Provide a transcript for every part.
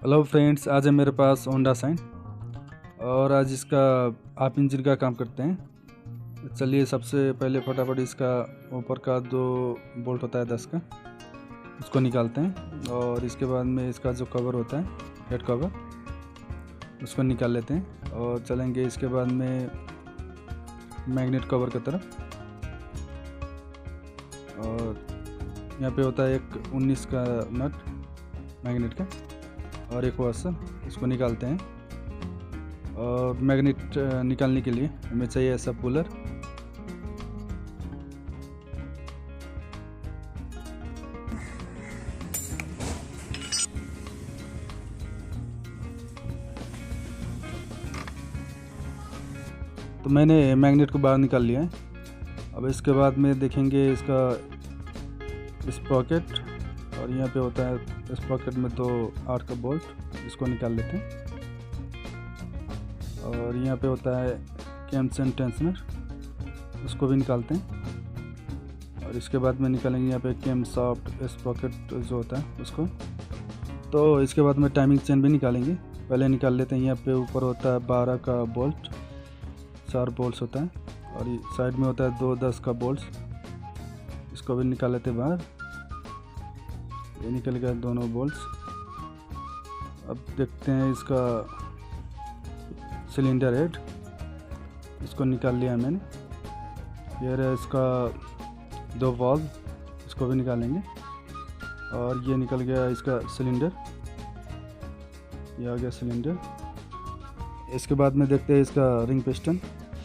Hello friends, आज है मेरे पास होंडा साइन और आज इसका आप इंजन का काम करते हैं। चलिए सबसे पहले फटाफट इसका ऊपर का जो बोल्ट होता है 10 का उसको निकालते हैं और इसके बाद में इसका जो कवर होता है हेड कवर उसको निकाल लेते हैं और चलेंगे इसके बाद में मैग्नेट कवर की तरफ। और यहाँ पे होता है एक 19 का नट मैग्नेट का और एक वाशर, इसको निकालते हैं। और मैग्नेट निकालने के लिए हमें चाहिए ऐसा पुलर। तो मैंने मैग्नेट को बाहर निकाल लिया है। अब इसके बाद में देखेंगे इसका स्प्रॉकेट, और यहाँ पे होता है स्प्रॉकेट में 2 8 का बोल्ट, इसको निकाल लेते हैं। और यहाँ पे होता है कैमसन टेंशनर, उसको भी निकालते हैं। और इसके बाद में निकालेंगे यहाँ पे कैम सॉफ्ट स्प्रॉकेट जो होता है उसको। तो इसके बाद में टाइमिंग चेन भी निकालेंगे। पहले निकाल लेते हैं। यहाँ पे ऊपर होता है 12 का बोल्ट, 4 बोल्ट्स होता है, और साइड में होता है 2 10 का बोल्ट्स, इसको भी निकाल लेते हैं बाहर। ये निकल गया दोनों बोल्ट्स। अब देखते हैं इसका सिलेंडर हेड, इसको निकाल लिया मैंने। ये रहा इसका 2 वाल्व, इसको भी निकालेंगे। और ये निकल गया इसका सिलेंडर, ये आ गया सिलेंडर। इसके बाद में देखते हैं इसका रिंग पिस्टन,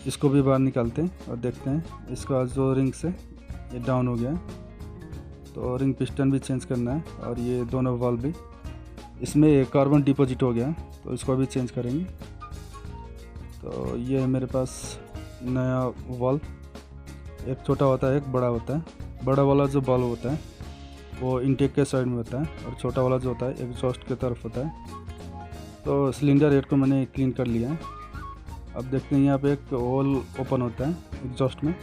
इसको भी बाहर निकालते हैं और देखते हैं इसका जो रिंग से ये डाउन हो गया है, तो रिंग पिस्टन भी चेंज करना है। और ये दोनों वाल्व भी, इसमें कार्बन डिपॉजिट हो गया तो इसको भी चेंज करेंगे। तो ये है मेरे पास नया वाल्व। एक छोटा होता है, एक बड़ा होता है। बड़ा वाला जो वाल्व होता है वो इनटेक के साइड में होता है, और छोटा वाला जो होता है एग्जॉस्ट की तरफ होता है। तो सिलेंडर हेड को मैंने क्लीन कर लिया है। अब देखते हैं यहाँ पे एक होल ओपन होता है एग्जॉस्ट में।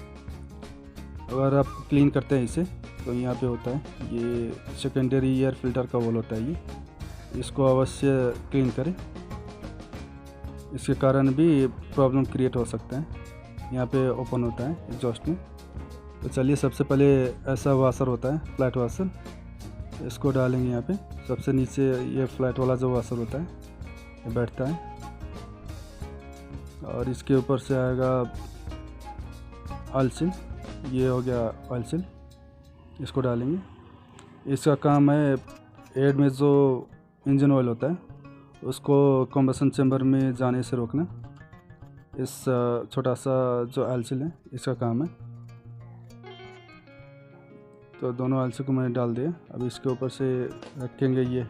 अगर आप क्लीन करते हैं इसे तो यहाँ पे होता है ये सेकेंडरी एयर फिल्टर का होल होता है, ये इसको अवश्य क्लीन करें, इसके कारण भी प्रॉब्लम क्रिएट हो सकता है। यहाँ पे ओपन होता है एग्जॉस्ट में। तो चलिए सबसे पहले ऐसा वाशर होता है फ्लैट वाशर, इसको डालेंगे यहाँ पे। सबसे नीचे ये फ्लैट वाला जो वाशर होता है ये बैठता है, और इसके ऊपर से आएगा ऑयल सील, ये हो गया ऑयल सील, इसको डालेंगे। इसका काम है हेड में जो इंजन ऑयल होता है उसको कंबसन चैम्बर में जाने से रोकना। इस छोटा सा जो ऑयल सील है इसका काम है। तो दोनों ऑयल सील को मैंने डाल दिया। अब इसके ऊपर से रखेंगे ये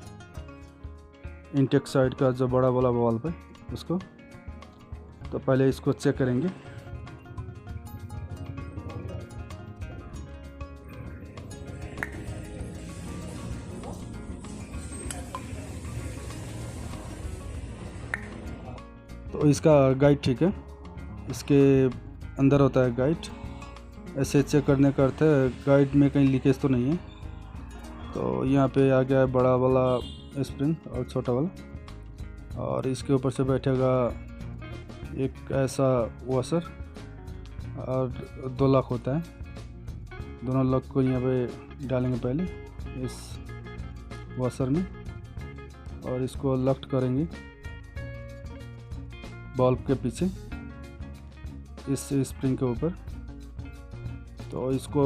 इनटेक साइड का जो बड़ा वाला वाल्व है उसको। तो पहले इसको चेक करेंगे। तो इसका गाइड ठीक है, इसके अंदर होता है गाइड। ऐसे चेक करने का अर्थ है गाइड में कहीं लीकेज तो नहीं है। तो यहाँ पे आ गया है बड़ा वाला स्प्रिंग और छोटा वाला, और इसके ऊपर से बैठेगा एक ऐसा वाशर, और 2 लॉक होता है। दोनों लॉक को यहाँ पे डालेंगे पहले इस वाशर में, और इसको लॉक करेंगे बल्ब के पीछे इस स्प्रिंग के ऊपर। तो इसको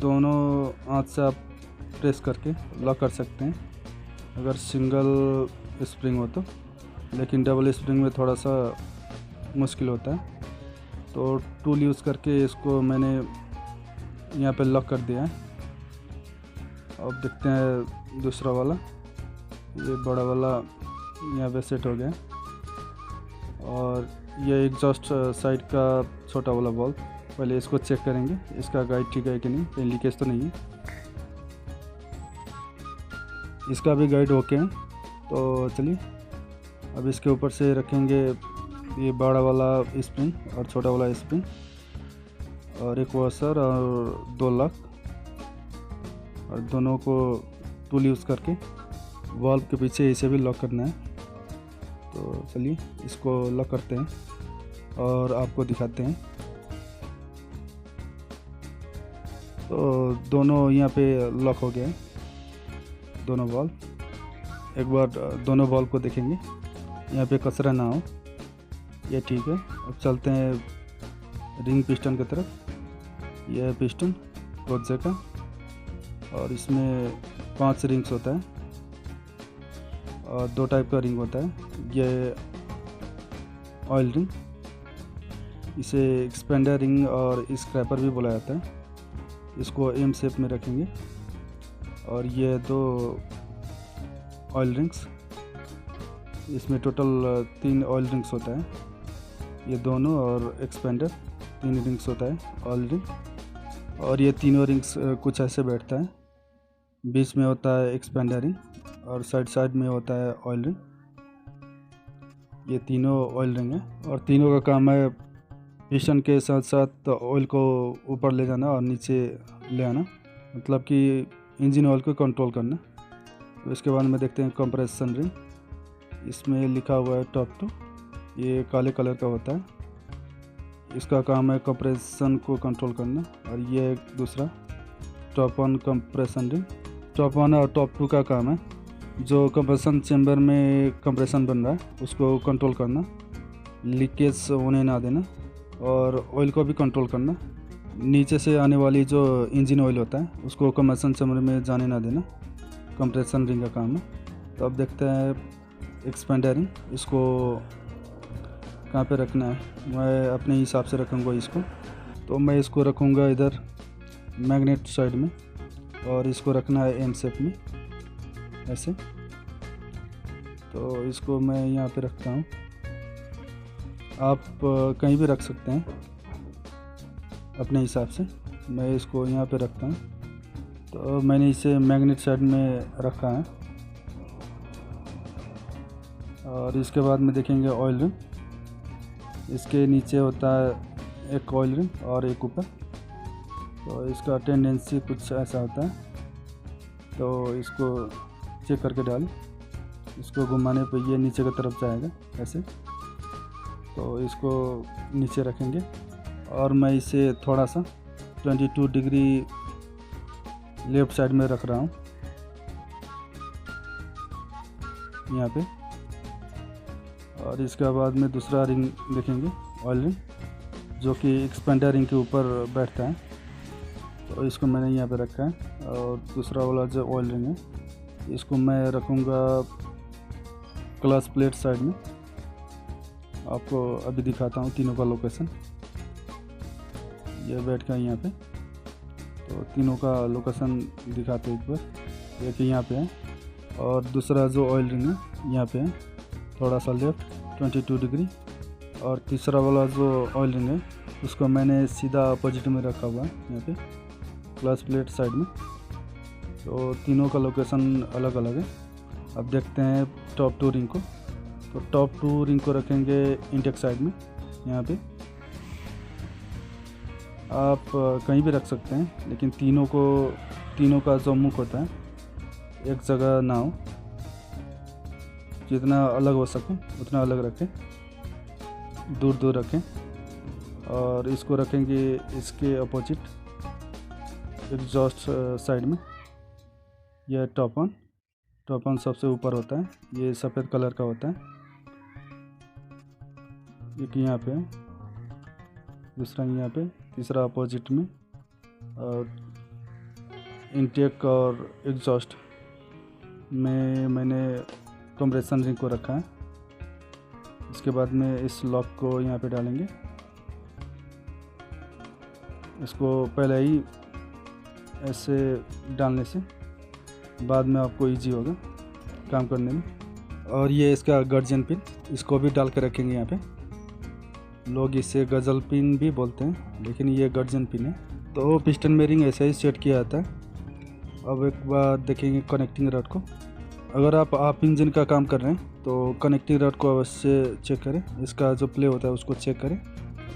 दोनों हाथ से आप प्रेस करके लॉक कर सकते हैं अगर सिंगल स्प्रिंग हो तो, लेकिन डबल स्प्रिंग में थोड़ा सा मुश्किल होता है। तो टूल यूज़ करके इसको मैंने यहाँ पे लॉक कर दिया है। अब देखते हैं दूसरा वाला, ये बड़ा वाला यहाँ पे सेट हो गया। और ये एग्जॉस्ट साइड का छोटा वाला बल्ब, पहले इसको चेक करेंगे इसका गाइड ठीक है कि नहीं, कहीं लीकेज तो नहीं है। इसका भी गाइड ओके है। तो चलिए अब इसके ऊपर से रखेंगे ये बड़ा वाला स्प्रिंग और छोटा वाला स्प्रिंग, और एक वॉशर और 2 लॉक, और दोनों को टूल यूज़ करके वाल्व के पीछे इसे भी लॉक करना है। तो चलिए इसको लॉक करते हैं और आपको दिखाते हैं। तो दोनों यहाँ पे लॉक हो गया है, दोनों वाल्व। एक बार दोनों वाल्व को देखेंगे, यहाँ पे कचरा ना हो, ये ठीक है। अब चलते हैं रिंग पिस्टन की तरफ। यह पिस्टन रोजे का, और इसमें 5 रिंग्स होता है और 2 टाइप का रिंग होता है। ये ऑयल रिंग, इसे एक्सपेंडर रिंग और स्क्रैपर भी बोला जाता है। इसको एम शेप में रखेंगे। और ये 2 ऑयल रिंग्स, इसमें टोटल 3 ऑयल रिंग्स होता है। ये दोनों और एक्सपेंडर 3 रिंग्स होता है ऑयल रिंग। और ये तीनों रिंग्स कुछ ऐसे बैठता है। बीच में होता है एक्सपेंडर रिंग और साइड में होता है ऑयल रिंग। ये तीनों ऑयल रिंग है और तीनों का काम है पिस्टन के साथ साथ ऑयल को ऊपर ले जाना और नीचे ले आना, मतलब कि इंजन ऑयल को कंट्रोल करना। तो इसके बाद में देखते हैं कंप्रेशन रिंग। इसमें लिखा हुआ है टॉप 2, ये काले कलर का होता है। इसका काम है कंप्रेशन को कंट्रोल करना। और ये दूसरा टॉप 1 कंप्रेशन रिंग। टॉप 1 और टॉप 2 का काम है जो कंप्रेशन चेंबर में कंप्रेशन बन रहा है उसको कंट्रोल करना, लीकेज होने ना देना, और ऑयल को भी कंट्रोल करना। नीचे से आने वाली जो इंजन ऑयल होता है उसको कंप्रेशन चेंबर में जाने ना देना, कंप्रेशन रिंग का काम है। तो अब देखते हैं एक्सपेंडर रिंग, इसको कहाँ पे रखना है। मैं अपने हिसाब से रखूँगा इसको। तो मैं इसको रखूँगा इधर मैग्नेट साइड में, और इसको रखना है एम शेप में ऐसे। तो इसको मैं यहाँ पे रखता हूँ, आप कहीं भी रख सकते हैं अपने हिसाब से। मैं इसको यहाँ पे रखता हूँ। तो मैंने इसे मैग्नेट साइड में रखा है। और इसके बाद में देखेंगे ऑयल रिंग। इसके नीचे होता है एक ऑयल रिंग और एक ऊपर। तो इसका टेंडेंसी कुछ ऐसा होता है। तो इसको चेक करके डाल, इसको घुमाने पे ये नीचे की तरफ जाएगा ऐसे। तो इसको नीचे रखेंगे और मैं इसे थोड़ा सा 22 डिग्री लेफ़्ट साइड में रख रहा हूँ यहाँ पे। और इसके बाद में दूसरा रिंग देखेंगे ऑयल रिंग, जो कि एक्सपेंडर रिंग के ऊपर बैठता है। तो इसको मैंने यहाँ पे रखा है। और दूसरा वाला जो ऑयल रिंग है इसको मैं रखूँगा क्लच प्लेट साइड में। आपको अभी दिखाता हूँ तीनों का लोकेशन। ये बैठ गया यहाँ पे। तो तीनों का लोकेशन दिखाते हैं एक बार। एक यहाँ पे है और दूसरा जो ऑयल रिंग है यहाँ पे है, थोड़ा सा लेफ्ट 22 डिग्री। और तीसरा वाला जो ऑयल रिंग है उसको मैंने सीधा अपोजिट में रखा हुआ है यहाँ पे क्लच प्लेट साइड में। तो तीनों का लोकेशन अलग अलग है। अब देखते हैं टॉप 2 रिंग को। तो टॉप 2 रिंग को रखेंगे इंटेक साइड में यहाँ पे। आप कहीं भी रख सकते हैं, लेकिन तीनों का जो मुख होता है एक जगह ना हो, जितना अलग हो सके उतना अलग रखें, दूर दूर रखें। और इसको रखेंगे इसके अपोजिट एग्जॉस्ट साइड में। यह टॉप 1 सबसे ऊपर होता है, ये सफ़ेद कलर का होता है। एक यहाँ पे है, दूसरा यहाँ पे, तीसरा अपोजिट में। और इनटेक और एग्जॉस्ट में मैंने कंप्रेशन रिंग को रखा है। इसके बाद में इस लॉक को यहाँ पे डालेंगे। इसको पहले ही ऐसे डालने से बाद में आपको इजी होगा काम करने में। और ये इसका गर्जन पिन, इसको भी डाल के रखेंगे यहाँ पे। लोग इसे गज़ल पिन भी बोलते हैं, लेकिन ये गर्जन पिन है। तो पिस्टन में रिंग ऐसे ही सेट किया जाता है। अब एक बार देखेंगे कनेक्टिंग रॉड को। अगर आप इंजन का काम कर रहे हैं तो कनेक्टिंग रॉड को अवश्य चेक करें। इसका जो प्ले होता है उसको चेक करें।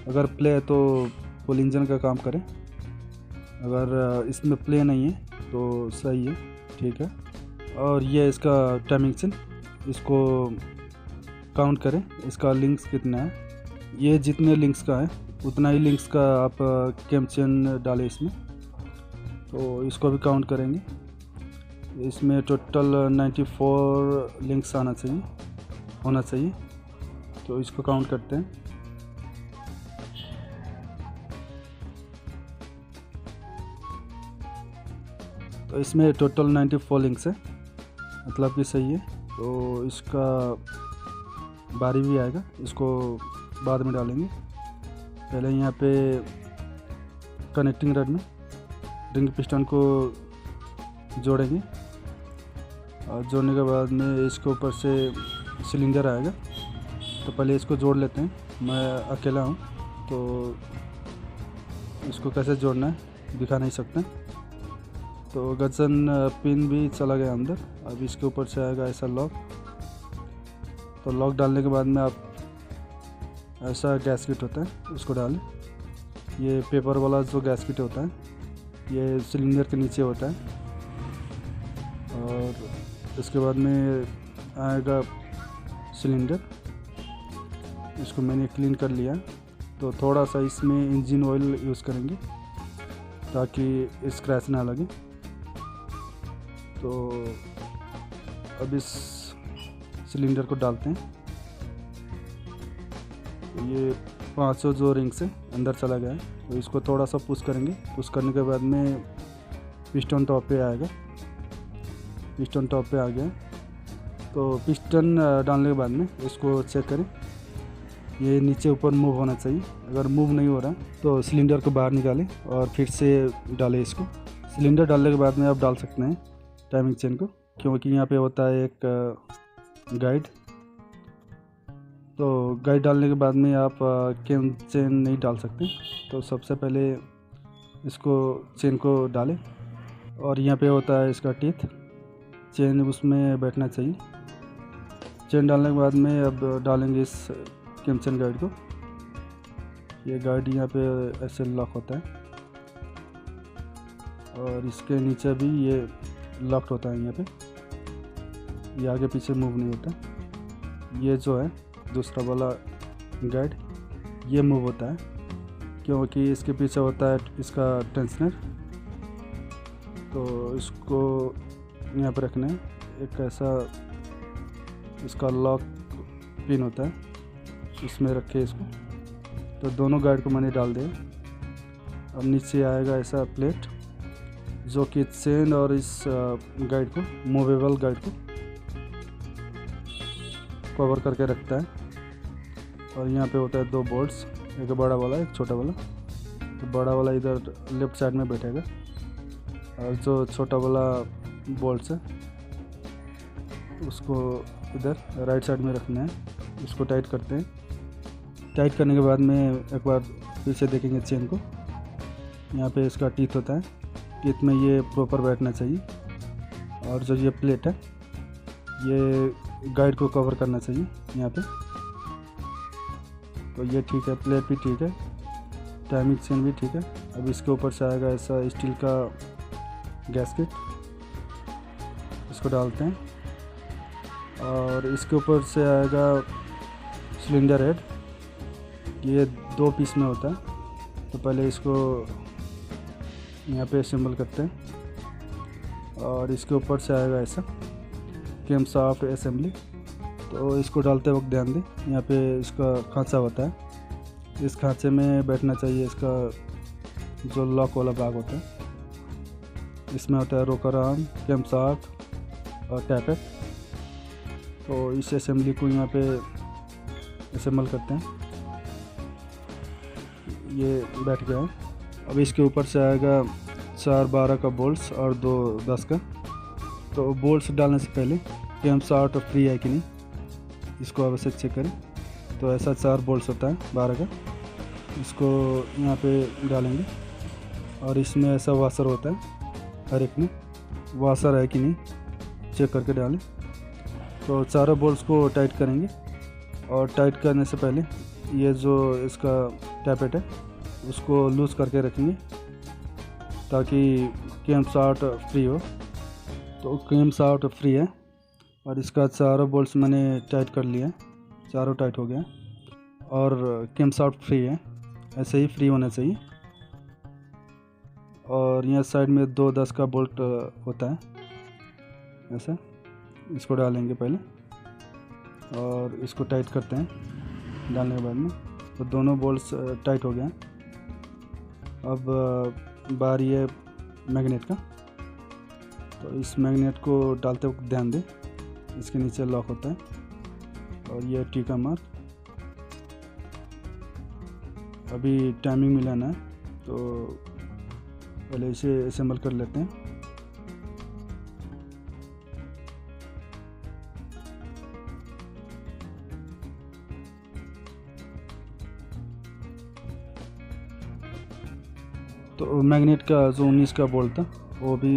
अगर प्ले है तो फुल इंजन का काम करें, अगर इसमें प्ले नहीं है तो सही है, ठीक है। और ये इसका टाइमिंग चेन, इसको काउंट करें इसका लिंक्स कितना है। ये जितने लिंक्स का है उतना ही लिंक्स का आप कैम चेन डालें इसमें, तो इसको भी काउंट करेंगे। इसमें टोटल 94 लिंक्स होना चाहिए, तो इसको काउंट करते हैं। तो इसमें टोटल 94 लिंक्स है, मतलब कि सही है। तो इसका बारी भी आएगा, इसको बाद में डालेंगे। पहले यहाँ पे कनेक्टिंग रड में रिंग पिस्टन को जोड़ेंगे, और जोड़ने के बाद में इसके ऊपर से सिलेंडर आएगा। तो पहले इसको जोड़ लेते हैं, मैं अकेला हूँ तो इसको कैसे जोड़ना है दिखा नहीं सकते। तो गजन पिन भी चला गया अंदर। अब इसके ऊपर से आएगा ऐसा लॉक। तो लॉक डालने के बाद में आप ऐसा गैस्केट होता है उसको डालें। ये पेपर वाला जो गैस्केट होता है ये सिलेंडर के नीचे होता है। और इसके बाद में आएगा सिलेंडर, इसको मैंने क्लीन कर लिया। तो थोड़ा सा इसमें इंजन ऑयल यूज़ करेंगे ताकि स्क्रैच ना लगे। तो अब इस सिलेंडर को डालते हैं। ये 500 जो रिंग से अंदर चला गया है, तो इसको थोड़ा सा पुश करेंगे। पुश करने के बाद में पिस्टन टॉप पे आएगा। पिस्टन टॉप पे आ गया। तो पिस्टन डालने के बाद में इसको चेक करें, ये नीचे ऊपर मूव होना चाहिए। अगर मूव नहीं हो रहा तो सिलेंडर को बाहर निकालें और फिर से डालें इसको। सिलेंडर डालने के बाद में आप डाल सकते हैं टाइमिंग चेन को, क्योंकि यहाँ पे होता है एक गाइड। तो गाइड डालने के बाद में आप कैम चेन नहीं डाल सकते। तो सबसे पहले इसको चेन को डालें, और यहाँ पे होता है इसका टीथ, चेन उसमें बैठना चाहिए। चेन डालने के बाद में अब डालेंगे इस कैम चेन गाइड को। ये गाइड यहाँ पे ऐसे लॉक होता है, और इसके नीचे भी ये लॉक्ड होता है। यहाँ पे ये आगे पीछे मूव नहीं होता। ये जो है दूसरा वाला गाइड ये मूव होता है, क्योंकि इसके पीछे होता है इसका टेंशनर। तो इसको यहाँ पर रखना है। एक ऐसा इसका लॉक पिन होता है, इसमें रखे इसको। तो दोनों गाइड को मैंने डाल दिया। अब नीचे आएगा ऐसा प्लेट जो कि चेन और इस गाइड को, मूवेबल गाइड को कवर करके रखता है। और यहाँ पे होता है 2 बोल्ट्स, एक बड़ा वाला एक छोटा वाला। तो बड़ा वाला इधर लेफ्ट साइड में बैठेगा, और जो छोटा वाला बोल्ट्स है उसको इधर राइट साइड में रखना है। इसको टाइट करते हैं। टाइट करने के बाद में एक बार फिर से देखेंगे चेन को। यहाँ पे इसका टीथ होता है, टीथ में ये प्रॉपर बैठना चाहिए। और जो ये प्लेट है ये गाइड को कवर करना चाहिए यहाँ पे। तो ये ठीक है, प्लेट भी ठीक है, टाइमिंग चेन भी ठीक है। अब इसके ऊपर से आएगा ऐसा स्टील का गैस्केट, इसको डालते हैं। और इसके ऊपर से आएगा सिलेंडर हेड, ये 2 पीस में होता है। तो पहले इसको यहाँ पे असेंबल करते हैं। और इसके ऊपर से आएगा ऐसा कैम शाफ्ट असेंबली। तो इसको डालते वक्त ध्यान दें, यहाँ पे इसका खांचा होता है, इस खांचे में बैठना चाहिए इसका जो लॉक वाला भाग होता है। इसमें होता है रोकर आर्म, कैम शाफ्ट और टैपेट। तो इस असेंबली को यहाँ पे असेंबल करते हैं। ये बैठ गया है। अब इसके ऊपर से आएगा 4 12 का बोल्ट्स और 2 10 का। तो बोल्ट्स डालने से पहले कैम शाफ्ट फ्री है कि नहीं इसको अवश्य चेक करें। तो ऐसा 4 बोल्ट्स होता है 12 का, इसको यहाँ पे डालेंगे। और इसमें ऐसा वाशर होता है, हर एक में वाशर है कि नहीं चेक करके डालें। तो चारों बोल्ट्स को टाइट करेंगे। और टाइट करने से पहले ये जो इसका टैपेट है उसको लूज़ करके रखेंगे ताकि कैम शाफ्ट फ्री हो। तो कैम शाफ्ट फ्री है और इसका चारों बोल्ट्स मैंने टाइट कर लिया, चारों टाइट हो गया और कैम शाफ्ट फ्री है, ऐसे ही फ्री होना चाहिए। और यहाँ साइड में 2-10 का बोल्ट होता है, ऐसा इसको डालेंगे पहले और इसको टाइट करते हैं। डालने के बाद में तो दोनों बोल्ट्स टाइट हो गए। अब बारी है मैग्नेट का, तो इस मैग्नेट को डालते वक्त ध्यान दें, इसके नीचे लॉक होता है और ये टी का मार्क। अभी टाइमिंग मिलाना है तो पहले इसे असेंबल कर लेते हैं। तो मैग्नेट का जो 19 का बोल्ट था वो भी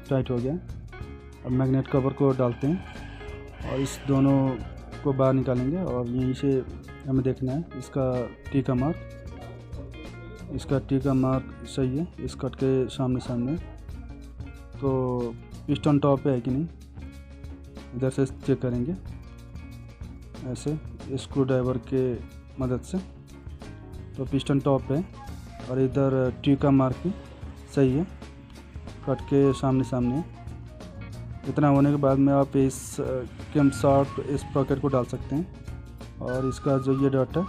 टाइट हो गया। अब मैग्नेट कवर को डालते हैं और इस दोनों को बाहर निकालेंगे और यहीं से हमें देखना है इसका टी का मार्क। इसका टी का मार्क सही है, इस कट के सामने तो पिस्टन टॉप पे है कि नहीं, इधर से चेक करेंगे ऐसे स्क्रू ड्राइवर के मदद से। तो पिस्टन टॉप पे और इधर टी का मार्क भी सही है, कट के सामने। इतना होने के बाद में आप इस कैम शाफ्ट इस पॉकेट को डाल सकते हैं और इसका जो ये डॉट है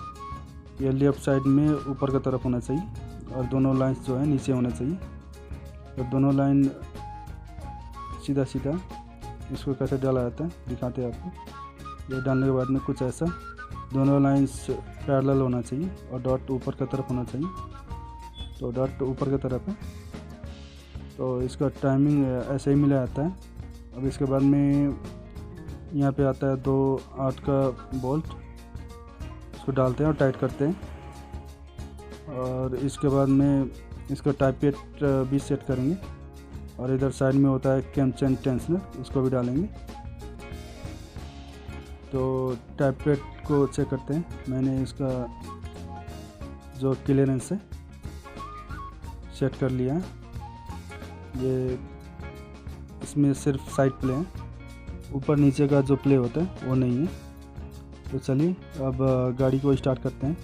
ये लेफ्ट साइड में ऊपर की तरफ होना चाहिए और दोनों लाइंस जो है नीचे होना चाहिए। तो दोनों लाइन सीधा इसको कैसे डाला जाता है दिखाते हैं आपको। ये डालने के बाद में कुछ ऐसा दोनों लाइंस पैरेलल होना चाहिए और डॉट ऊपर की तरफ होना चाहिए। तो डॉट ऊपर की तरफ है, तो इसका टाइमिंग ऐसे ही मिला जाता है। अब इसके बाद में यहाँ पे आता है 2-8 का बोल्ट, इसको डालते हैं और टाइट करते हैं और इसके बाद में इसका टाइप पेट भी सेट करेंगे और इधर साइड में होता है कैम चेन टेंशनर, इसको भी डालेंगे। तो टाइप पेट को चेक करते हैं। मैंने इसका जो क्लियरेंस है सेट कर लिया है। ये इसमें सिर्फ साइड प्ले है, ऊपर नीचे का जो प्ले होता है वो नहीं है। तो चलिए अब गाड़ी को स्टार्ट करते हैं।